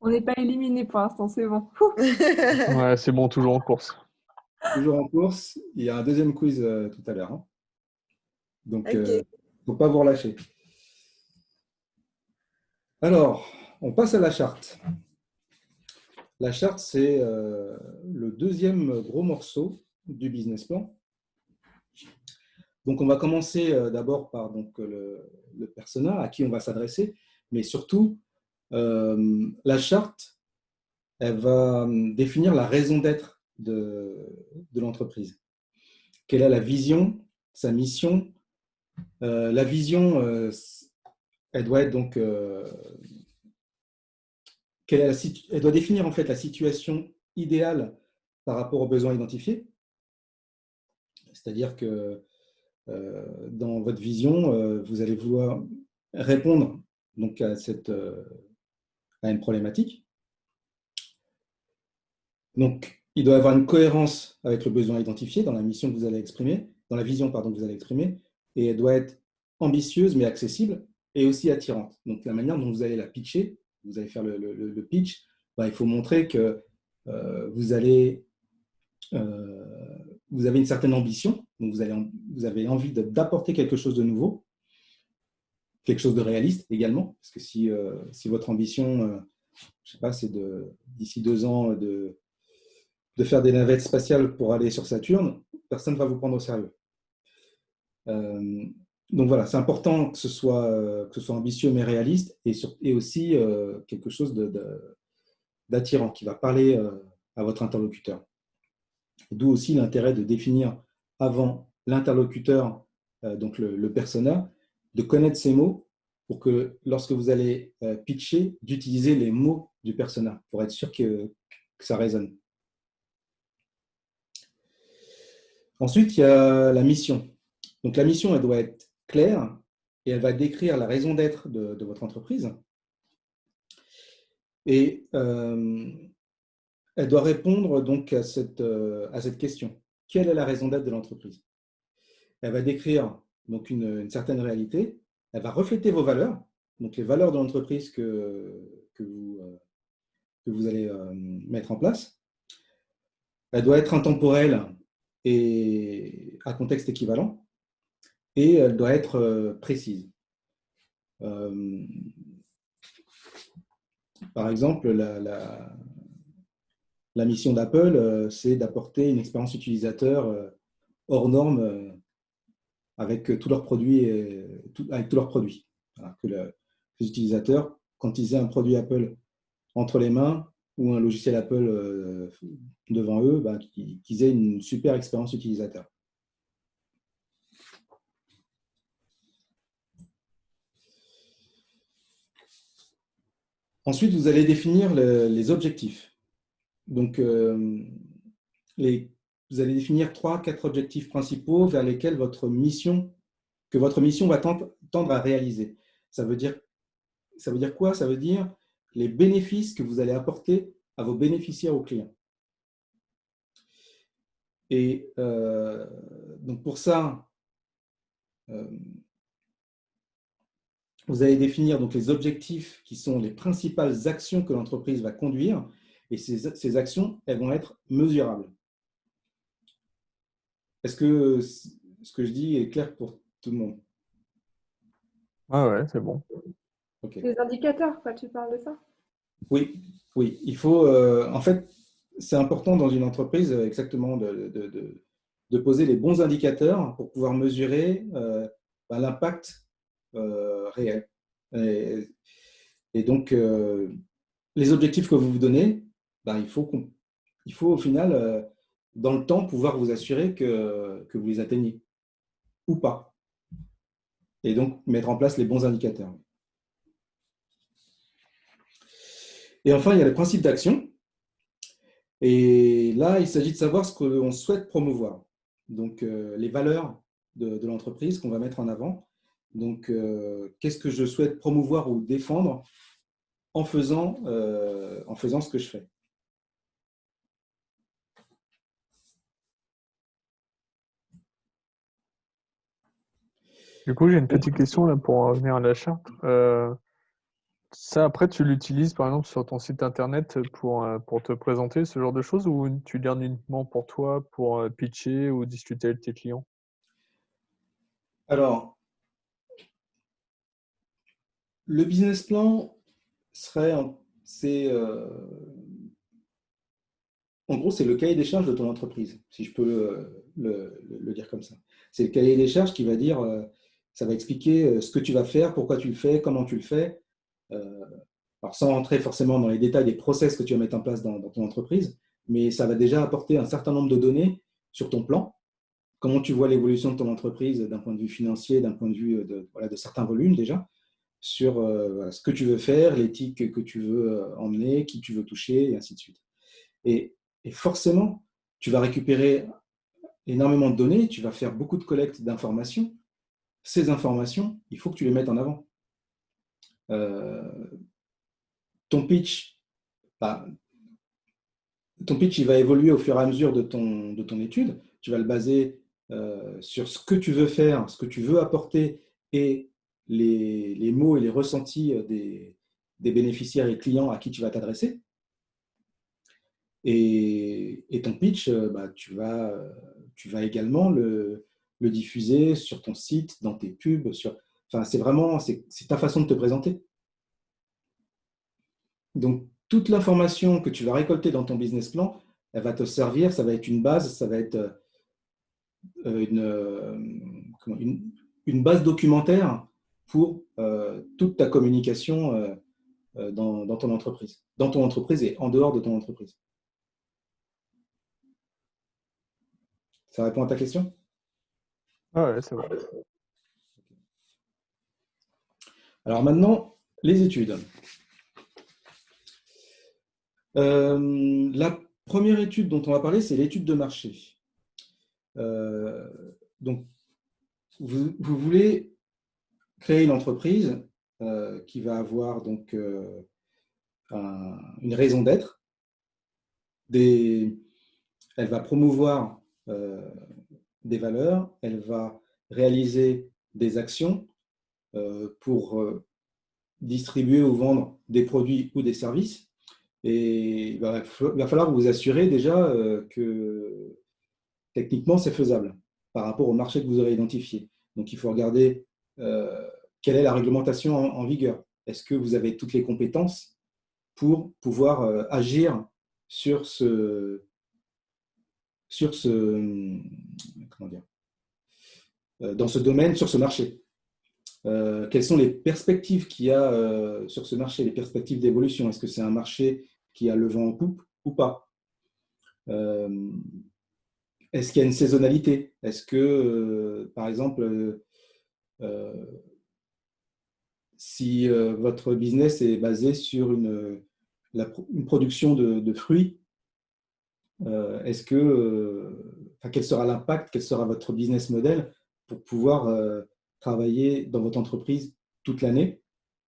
On n'est pas éliminé pour l'instant, c'est bon. Ouais, c'est bon, toujours en course. Toujours en course. Il y a un deuxième quiz tout à l'heure, hein. Donc, il Ok. ne faut pas vous relâcher. Alors, on passe à la charte. La charte, c'est le deuxième gros morceau du business plan. Donc, on va commencer d'abord par donc, le persona à qui on va s'adresser, mais surtout, la charte, elle va définir la raison d'être de l'entreprise. Quelle est la vision, sa mission. La vision, elle doit être donc, elle doit définir en fait la situation idéale par rapport aux besoins identifiés. C'est-à-dire que dans votre vision, vous allez vouloir répondre donc à une problématique. Donc, il doit y avoir une cohérence avec le besoin identifié dans la mission que vous allez exprimer, dans la vision pardon, que vous allez exprimer, et elle doit être ambitieuse mais accessible et aussi attirante. Donc, la manière dont vous allez la pitcher, vous allez faire le pitch, ben, il faut montrer que vous avez une certaine ambition, donc vous avez envie d'apporter quelque chose de nouveau, quelque chose de réaliste également, parce que si votre ambition, je sais pas, c'est d'ici 2 ans de faire des navettes spatiales pour aller sur Saturne, personne ne va vous prendre au sérieux. Donc voilà, c'est important que ce soit ambitieux mais réaliste et aussi quelque chose d'attirant qui va parler à votre interlocuteur. D'où aussi l'intérêt de définir avant l'interlocuteur, donc le persona, de connaître ses mots pour que lorsque vous allez pitcher, d'utiliser les mots du persona pour être sûr que ça résonne. Ensuite, il y a la mission. Donc la mission, elle doit être claire et elle va décrire la raison d'être de votre entreprise. Et elle doit répondre donc à cette question. Quelle est la raison d'être de l'entreprise? Elle va décrire donc une certaine réalité. Elle va refléter vos valeurs, donc les valeurs de l'entreprise que vous allez mettre en place. Elle doit être intemporelle et à contexte équivalent. Et elle doit être précise. Par exemple, la mission d'Apple, c'est d'apporter une expérience utilisateur hors norme avec tous leurs produits. Voilà, que les utilisateurs, quand ils aient un produit Apple entre les mains ou un logiciel Apple devant eux, bah, qu'ils aient une super expérience utilisateur. Ensuite, vous allez définir les objectifs. Donc, vous allez définir 3-4 objectifs principaux vers lesquels votre mission va tendre à réaliser. Ça veut dire quoi? Ça veut dire les bénéfices que vous allez apporter à vos bénéficiaires, aux clients. Et donc pour ça, vous allez définir donc les objectifs qui sont les principales actions que l'entreprise va conduire. Et ces actions, elles vont être mesurables. Est-ce que ce que je dis est clair pour tout le monde? Ah ouais, c'est bon. Okay. Les indicateurs, quoi, tu parles de ça? Oui, oui. Il faut, en fait, c'est important dans une entreprise exactement de poser les bons indicateurs pour pouvoir mesurer l'impact réel. Et donc, les objectifs que vous vous donnez, il faut au final, dans le temps, pouvoir vous assurer que vous les atteignez ou pas. Et donc, mettre en place les bons indicateurs. Et enfin, il y a le principe d'action. Et là, il s'agit de savoir ce qu'on souhaite promouvoir. Donc, les valeurs de l'entreprise qu'on va mettre en avant. Donc, qu'est-ce que je souhaite promouvoir ou défendre en faisant ce que je fais. Du coup, j'ai une petite question là pour en revenir à la charte. Ça, après, tu l'utilises par exemple sur ton site internet pour te présenter ce genre de choses ou tu gardes uniquement pour toi, pour pitcher ou discuter avec tes clients? Alors, le business plan serait, en gros, c'est le cahier des charges de ton entreprise, si je peux le dire comme ça. C'est le cahier des charges qui va dire, ça va expliquer ce que tu vas faire, pourquoi tu le fais, comment tu le fais. Euh, alors, sans rentrer forcément dans les détails des process que tu vas mettre en place dans ton entreprise, mais ça va déjà apporter un certain nombre de données sur ton plan, comment tu vois l'évolution de ton entreprise d'un point de vue financier, d'un point de vue voilà, de certains volumes déjà, sur voilà, ce que tu veux faire, l'éthique que tu veux emmener, qui tu veux toucher, et ainsi de suite. Et, et forcément, tu vas récupérer énormément de données, tu vas faire beaucoup de collecte d'informations. Ces informations, il faut que tu les mettes en avant. Euh, ton pitch, bah, ton pitch, il va évoluer au fur et à mesure de ton étude. Tu vas le baser sur ce que tu veux faire, ce que tu veux apporter et les mots et les ressentis des bénéficiaires et clients à qui tu vas t'adresser. Et ton pitch, bah, tu vas également le diffuser sur ton site, dans tes pubs. Enfin, c'est ta façon de te présenter. Donc, toute l'information que tu vas récolter dans ton business plan, elle va te servir, ça va être une base, ça va être une, une base documentaire pour toute ta communication dans ton entreprise et en dehors de ton entreprise. Ça répond à ta question? Ah ouais, c'est bon. Alors maintenant, les études. La première étude dont on va parler, c'est l'étude de marché. Donc, vous voulez créer une entreprise qui va avoir donc une raison d'être. Elle va promouvoir des valeurs, elle va réaliser des actions pour distribuer ou vendre des produits ou des services. Et il va falloir vous assurer déjà que techniquement, c'est faisable par rapport au marché que vous aurez identifié. Donc, il faut regarder quelle est la réglementation en vigueur. Est-ce que vous avez toutes les compétences pour pouvoir agir sur comment dire, dans ce domaine, sur ce marché? Quelles sont les perspectives qu'il y a sur ce marché, les perspectives d'évolution? Est-ce que c'est un marché qui a le vent en poupe ou pas? Est-ce qu'il y a une saisonnalité? Est-ce que, par exemple, si votre business est basé sur une production de fruits, est-ce que, quel sera l'impact, quel sera votre business model pour pouvoir travailler dans votre entreprise toute l'année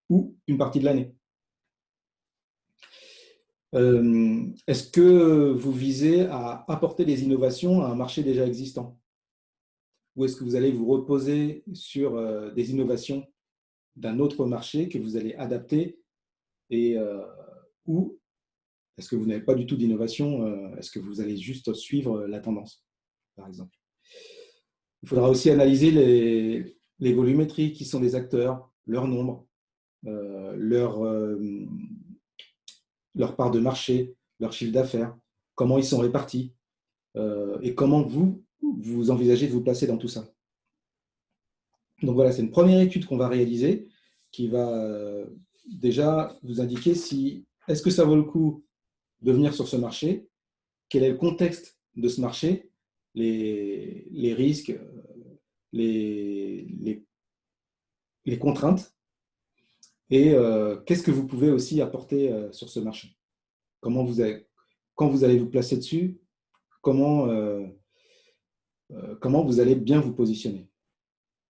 ou une partie de l'année? Est-ce que vous visez à apporter des innovations à un marché déjà existant? Ou est-ce que vous allez vous reposer sur des innovations d'un autre marché que vous allez adapter et ou est-ce que vous n'avez pas du tout d'innovation? Est-ce que vous allez juste suivre la tendance, par exemple? Il faudra aussi analyser les volumétries, qui sont les acteurs, leur nombre, leur part de marché, leur chiffre d'affaires, comment ils sont répartis et comment vous envisagez de vous placer dans tout ça. Donc voilà, c'est une première étude qu'on va réaliser qui va déjà vous indiquer si est-ce que ça vaut le coup de venir sur ce marché, quel est le contexte de ce marché, les risques, les, les contraintes et qu'est-ce que vous pouvez aussi apporter sur ce marché. Comment quand vous allez vous placer dessus, comment vous allez bien vous positionner.